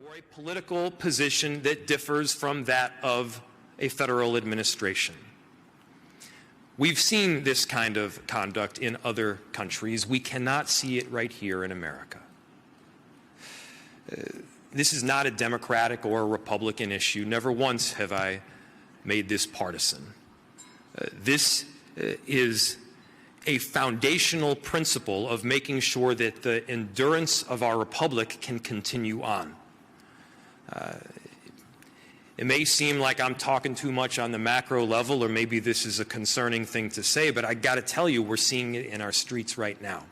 or a political position that differs from that of a federal administration. We've seen this kind of conduct in other countries. We cannot see it right here in America. This is not a Democratic or a Republican issue. Never once have I made this partisan. This is a foundational principle of making sure that the endurance of our republic can continue on. It may seem like I'm talking too much on the macro level, or maybe this is a concerning thing to say, but I got to tell you, we're seeing it in our streets right now.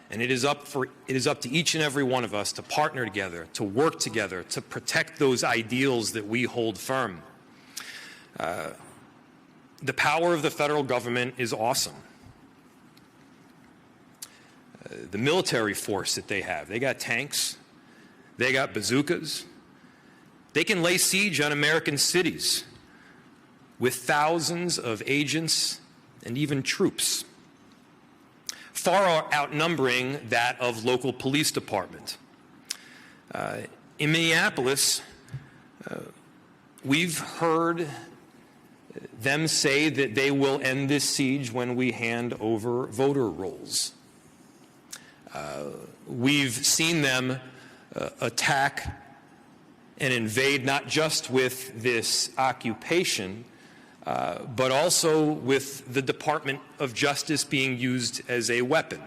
And it is up to each and every one of us to partner together, to work together, to protect those ideals that we hold firm. The power of the federal government is awesome. The military force that they have, they got tanks, they got bazookas. They can lay siege on American cities with thousands of agents and even troops, far outnumbering that of local police department. In Minneapolis, we've heard them say that they will end this siege when we hand over voter rolls. We've seen them attack and invade not just with this occupation, but also with the Department of Justice being used as a weapon.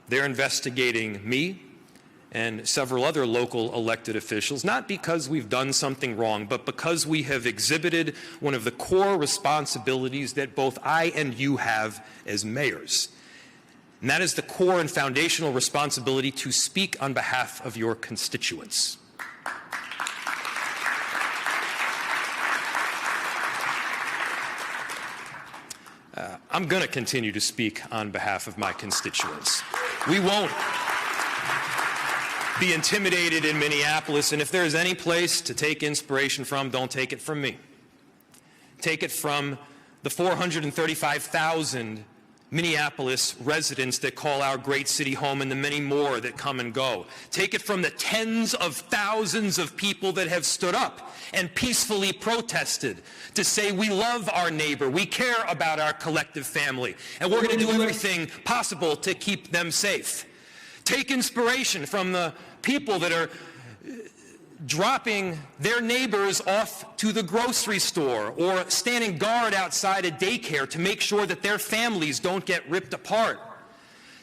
They're investigating me and several other local elected officials, not because we've done something wrong, but because we have exhibited one of the core responsibilities that both I and you have as mayors. And that is the core and foundational responsibility to speak on behalf of your constituents. I'm going to continue to speak on behalf of my constituents. We won't be intimidated in Minneapolis, and if there's any place to take inspiration from, don't take it from me. Take it from the 435,000 Minneapolis residents that call our great city home and the many more that come and go. Take it from the tens of thousands of people that have stood up and peacefully protested to say we love our neighbor, we care about our collective family, and we're going to do everything possible to keep them safe. Take inspiration from the people that are dropping their neighbors off to the grocery store or standing guard outside a daycare to make sure that their families don't get ripped apart.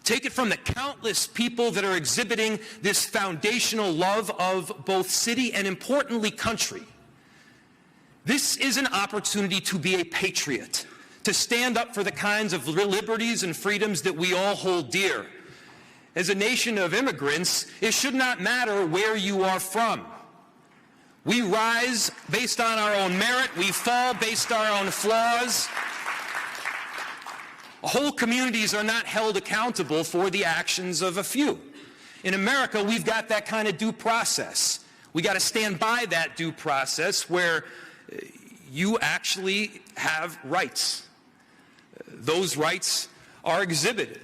Take it from the countless people that are exhibiting this foundational love of both city and, importantly, country. This is an opportunity to be a patriot, to stand up for the kinds of liberties and freedoms that we all hold dear. As a nation of immigrants, it should not matter where you are from. We rise based on our own merit. We fall based on our own flaws. Whole communities are not held accountable for the actions of a few. In America, we've got that kind of due process. We got to stand by that due process where you actually have rights. Those rights are exhibited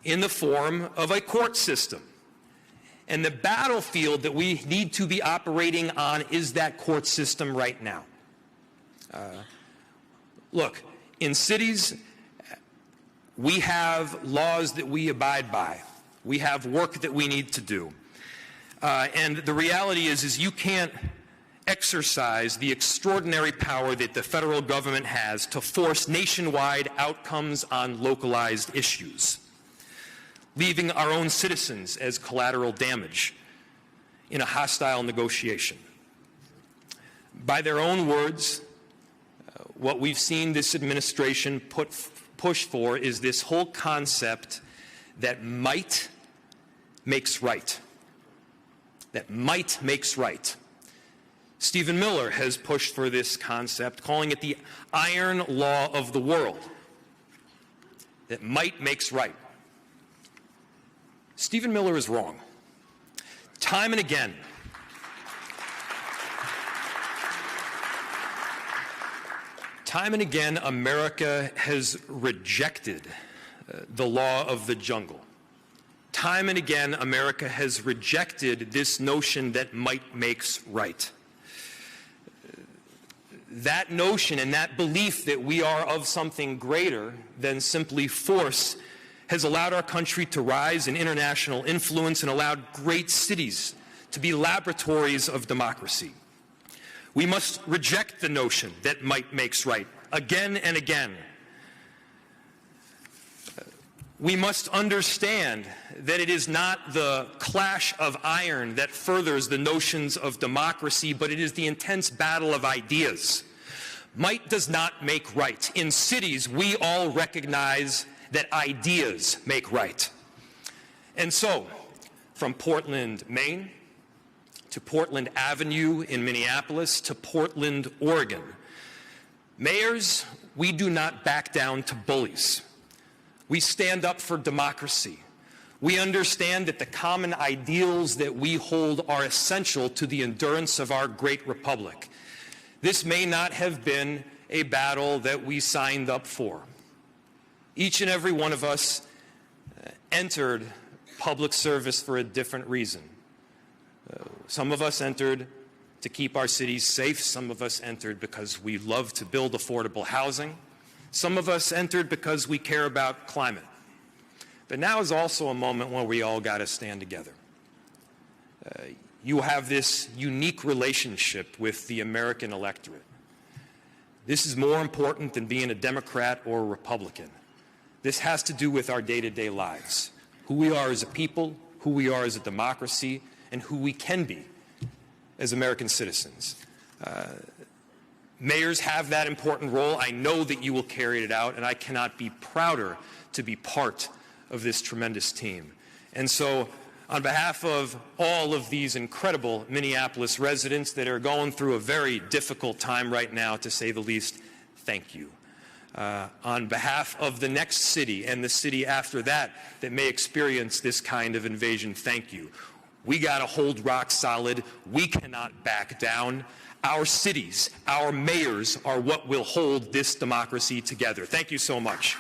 in the form of a court system. And the battlefield that we need to be operating on is that court system right now. Look, in cities, we have laws that we abide by. We have work that we need to do. And the reality is you can't exercise the extraordinary power that the federal government has to force nationwide outcomes on localized issues, leaving our own citizens as collateral damage in a hostile negotiation. By their own words, what we've seen this administration push for is this whole concept that might makes right. That might makes right. Stephen Miller has pushed for this concept, calling it the iron law of the world. That might makes right. Stephen Miller is wrong. Time and again, America has rejected the law of the jungle. time and again, America has rejected this notion that might makes right. That notion and that belief that we are of something greater than simply force has allowed our country to rise in international influence and allowed great cities to be laboratories of democracy. We must reject the notion that might makes right again and again. We must understand that it is not the clash of iron that furthers the notions of democracy, but it is the intense battle of ideas. Might does not make right. In cities, we all recognize that ideas make right. And so, from Portland, Maine, to Portland Avenue in Minneapolis, to Portland, Oregon, mayors, we do not back down to bullies. We stand up for democracy. We understand that the common ideals that we hold are essential to the endurance of our great republic. This may not have been a battle that we signed up for. Each and every one of us entered public service for a different reason. Some of us entered to keep our cities safe. Some of us entered because we love to build affordable housing. Some of us entered because we care about climate. But now is also a moment when we all got to stand together. You have this unique relationship with the American electorate. This is more important than being a Democrat or a Republican. This has to do with our day-to-day lives, who we are as a people, who we are as a democracy, and who we can be as American citizens. Mayors have that important role. I know that you will carry it out, and I cannot be prouder to be part of this tremendous team. And so, on behalf of all of these incredible Minneapolis residents that are going through a very difficult time right now, to say the least, thank you. On behalf of the next city and the city after that that may experience this kind of invasion, thank you. We got to hold rock solid. We cannot back down. Our cities, our mayors are what will hold this democracy together. Thank you so much.